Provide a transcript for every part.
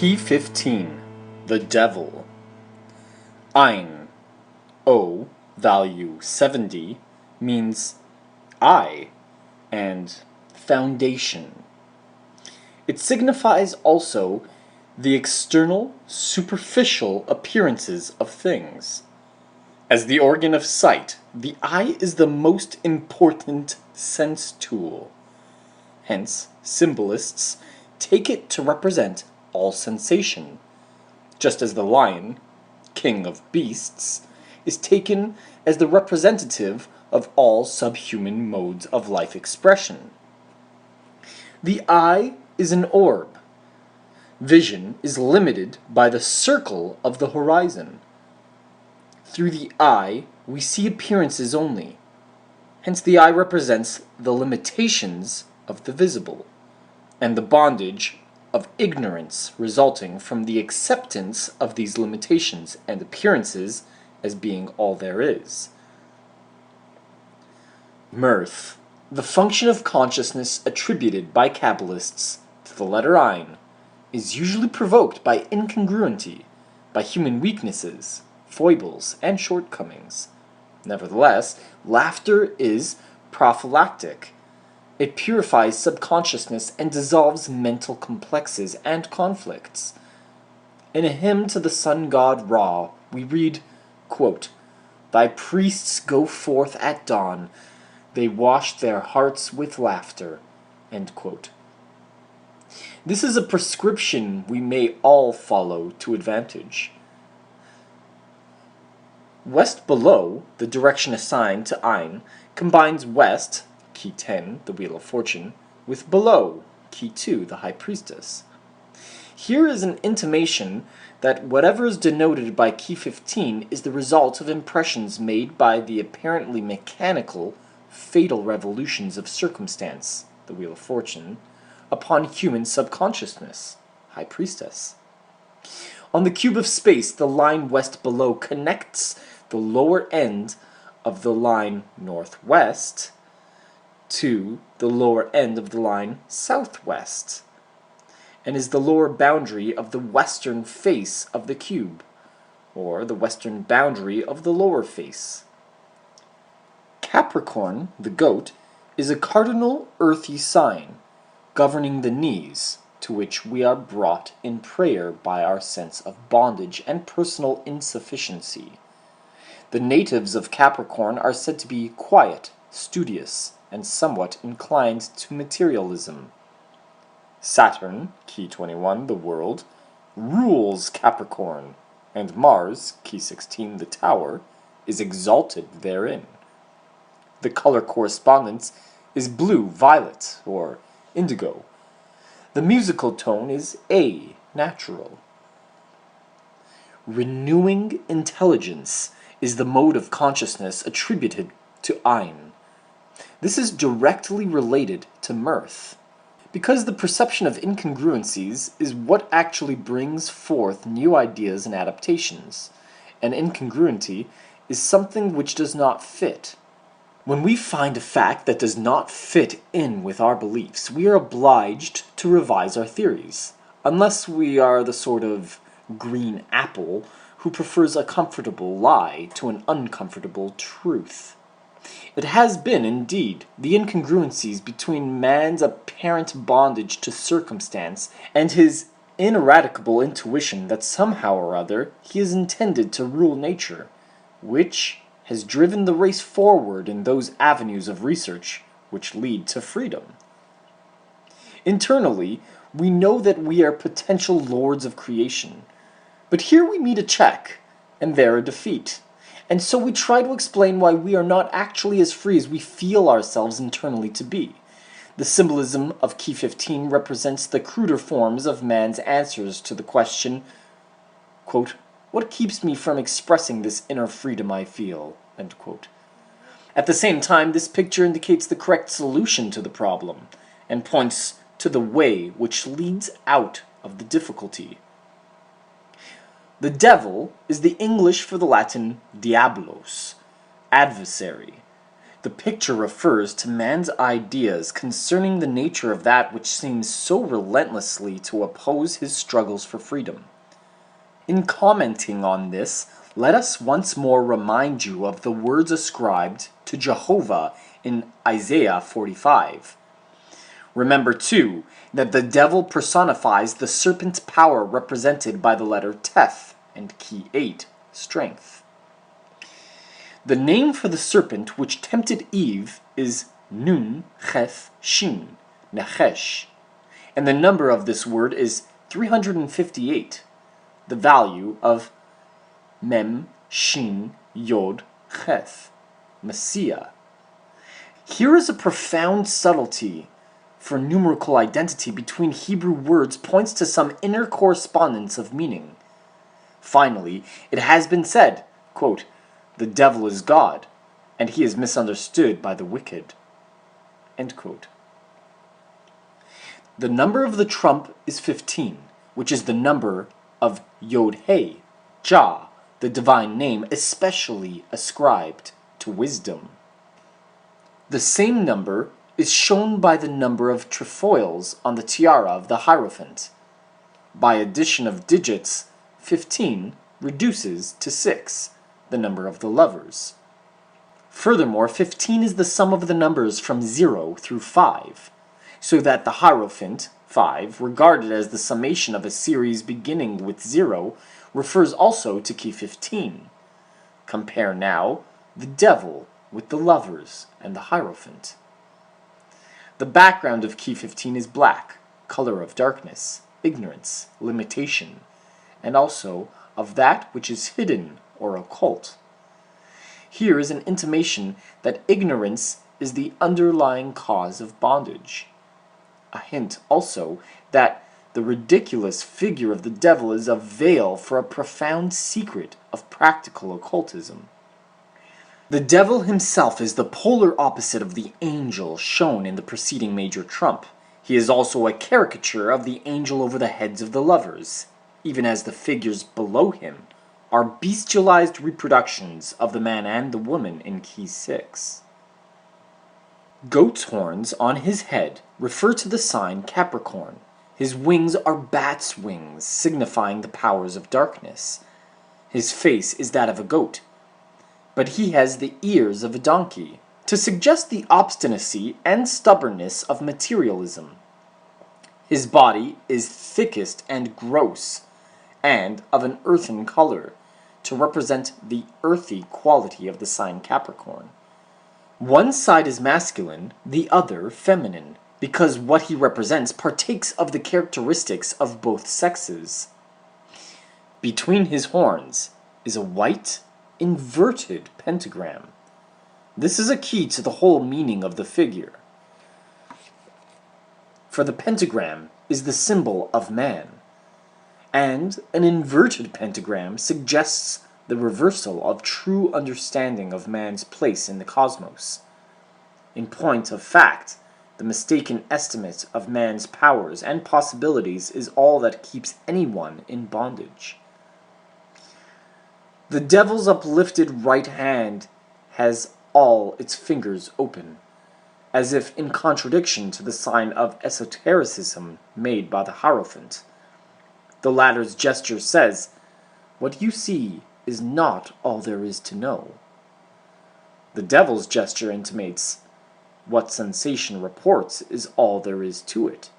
Key 15. The Devil. Ein, O, value 70, means I, and foundation. It signifies also the external, superficial appearances of things. As the organ of sight, the eye is the most important sense tool. Hence, symbolists take it to represent all sensation, just as the lion, king of beasts, is taken as the representative of all subhuman modes of life expression. The eye is an orb. Vision is limited by the circle of the horizon. Through the eye, we see appearances only. Hence the eye represents the limitations of the visible, and the bondage of ignorance resulting from the acceptance of these limitations and appearances as being all there is. Mirth, the function of consciousness attributed by Kabbalists to the letter Ein, is usually provoked by incongruity, by human weaknesses, foibles, and shortcomings. Nevertheless, laughter is prophylactic. It purifies subconsciousness and dissolves mental complexes and conflicts. In a hymn to the sun god Ra, we read, quote, "Thy priests go forth at dawn, they wash their hearts with laughter." End quote. This is a prescription we may all follow to advantage. West below, the direction assigned to Ein, combines west, key 10, the Wheel of Fortune, with below, key 2, the High Priestess. Here is an intimation that whatever is denoted by key 15 is the result of impressions made by the apparently mechanical, fatal revolutions of circumstance, the Wheel of Fortune, upon human subconsciousness, High Priestess. On the cube of space, the line west below connects the lower end of the line northwest to the lower end of the line southwest, and is the lower boundary of the western face of the cube, or the western boundary of the lower face. Capricorn, the goat, is a cardinal earthy sign, governing the knees, to which we are brought in prayer by our sense of bondage and personal insufficiency. The natives of Capricorn are said to be quiet, studious, and somewhat inclined to materialism. Saturn, key 21, the world, rules Capricorn, and Mars, key 16, the tower, is exalted therein. The color correspondence is blue, violet, or indigo. The musical tone is A, natural. Renewing intelligence is the mode of consciousness attributed to Ein. This is directly related to mirth, because the perception of incongruencies is what actually brings forth new ideas and adaptations, and incongruity is something which does not fit. When we find a fact that does not fit in with our beliefs, we are obliged to revise our theories, unless we are the sort of green apple who prefers a comfortable lie to an uncomfortable truth. It has been, indeed, the incongruencies between man's apparent bondage to circumstance and his ineradicable intuition that somehow or other he is intended to rule nature, which has driven the race forward in those avenues of research which lead to freedom. Internally, we know that we are potential lords of creation, but here we meet a check, and there a defeat. And so we try to explain why we are not actually as free as we feel ourselves internally to be. The symbolism of key 15 represents the cruder forms of man's answers to the question, quote, "What keeps me from expressing this inner freedom I feel?" End quote. At the same time, this picture indicates the correct solution to the problem, and points to the way which leads out of the difficulty. The devil is the English for the Latin diabolos, adversary. The picture refers to man's ideas concerning the nature of that which seems so relentlessly to oppose his struggles for freedom. In commenting on this, let us once more remind you of the words ascribed to Jehovah in Isaiah 45. Remember, too, that the devil personifies the serpent's power represented by the letter Teth and key 8, strength. The name for the serpent which tempted Eve is Nun Cheth Shin, Nechesh, and the number of this word is 358, the value of Mem Shin Yod Cheth, Messiah. Here is a profound subtlety for numerical identity between Hebrew words points to some inner correspondence of meaning. Finally, it has been said, quote, "The devil is God, and he is misunderstood by the wicked." End quote. The number of the trump is 15, which is the number of Yod-He, Jah, the divine name especially ascribed to wisdom. The same number is shown by the number of trefoils on the tiara of the Hierophant. By addition of digits, 15 reduces to 6, the number of the lovers. Furthermore, 15 is the sum of the numbers from 0 through 5, so that the Hierophant, 5, regarded as the summation of a series beginning with 0, refers also to key 15. Compare now the devil with the lovers and the Hierophant. The background of key 15 is black, color of darkness, ignorance, limitation, and also of that which is hidden or occult. Here is an intimation that ignorance is the underlying cause of bondage. A hint also that the ridiculous figure of the devil is a veil for a profound secret of practical occultism. The devil himself is the polar opposite of the angel shown in the preceding major trump. He is also a caricature of the angel over the heads of the lovers, even as the figures below him are bestialized reproductions of the man and the woman in key 6. Goat's horns on his head refer to the sign Capricorn. His wings are bat's wings, signifying the powers of darkness. His face is that of a goat, but he has the ears of a donkey, to suggest the obstinacy and stubbornness of materialism. His body is thickest and gross, and of an earthen color, to represent the earthy quality of the sign Capricorn. One side is masculine, the other feminine, because what he represents partakes of the characteristics of both sexes. Between his horns is a white, inverted pentagram. This is a key to the whole meaning of the figure. For the pentagram is the symbol of man, and an inverted pentagram suggests the reversal of true understanding of man's place in the cosmos. In point of fact, the mistaken estimate of man's powers and possibilities is all that keeps anyone in bondage. The devil's uplifted right hand has all its fingers open, as if in contradiction to the sign of esotericism made by the Hierophant. The latter's gesture says, "What you see is not all there is to know." The devil's gesture intimates, "What sensation reports is all there is to it."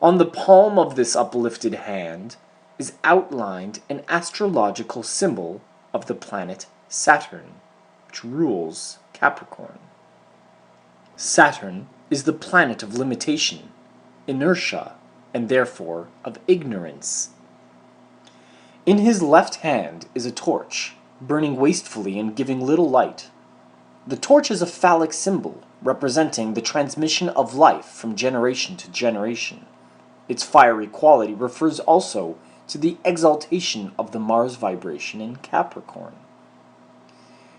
On the palm of this uplifted hand is outlined an astrological symbol of the planet Saturn, which rules Capricorn. Saturn is the planet of limitation, inertia, and therefore of ignorance. In his left hand is a torch, burning wastefully and giving little light. The torch is a phallic symbol, representing the transmission of life from generation to generation. Its fiery quality refers also to the exaltation of the Mars vibration in Capricorn.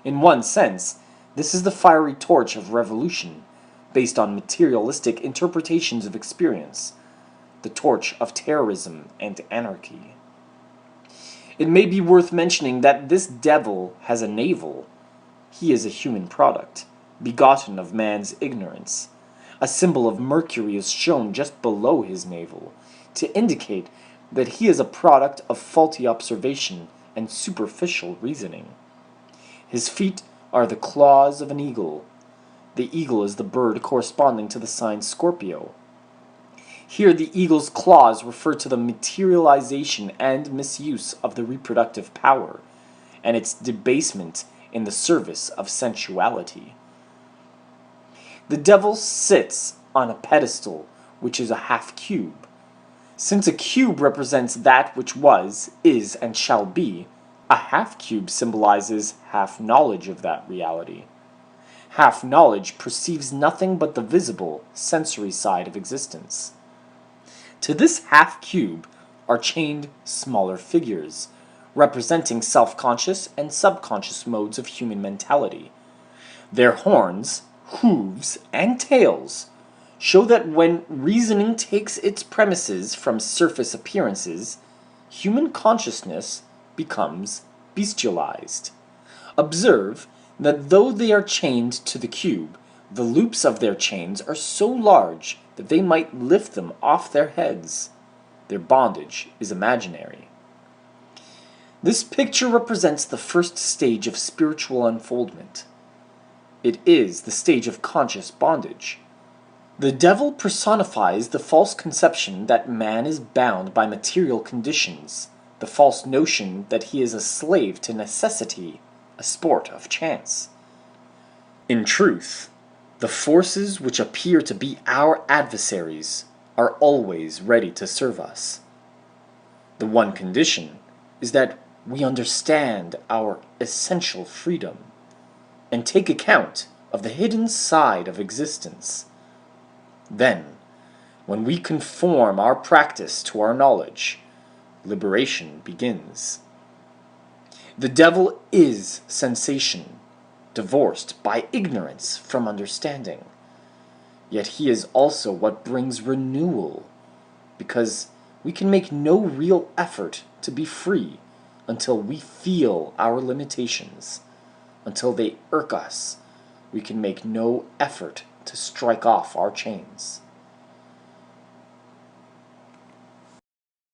In one sense, this is the fiery torch of revolution, based on materialistic interpretations of experience, the torch of terrorism and anarchy. It may be worth mentioning that this devil has a navel, he is a human product, begotten of man's ignorance. A symbol of Mercury is shown just below his navel, to indicate that he is a product of faulty observation and superficial reasoning. His feet are the claws of an eagle. The eagle is the bird corresponding to the sign Scorpio. Here the eagle's claws refer to the materialization and misuse of the reproductive power, and its debasement in the service of sensuality. The devil sits on a pedestal which is a half cube. Since a cube represents that which was, is, and shall be, a half cube symbolizes half knowledge of that reality. Half knowledge perceives nothing but the visible, sensory side of existence. To this half cube are chained smaller figures, representing self-conscious and subconscious modes of human mentality. Their horns, hooves, and tails show that when reasoning takes its premises from surface appearances, human consciousness becomes bestialized. Observe that though they are chained to the cube, the loops of their chains are so large that they might lift them off their heads. Their bondage is imaginary. This picture represents the first stage of spiritual unfoldment. It is the stage of conscious bondage. The devil personifies the false conception that man is bound by material conditions, the false notion that he is a slave to necessity, a sport of chance. In truth, the forces which appear to be our adversaries are always ready to serve us. The one condition is that we understand our essential freedom and take account of the hidden side of existence. Then, when we conform our practice to our knowledge, liberation begins. The devil is sensation, divorced by ignorance from understanding. Yet he is also what brings renewal, because we can make no real effort to be free until we feel our limitations. Until they irk us, we can make no effort to strike off our chains.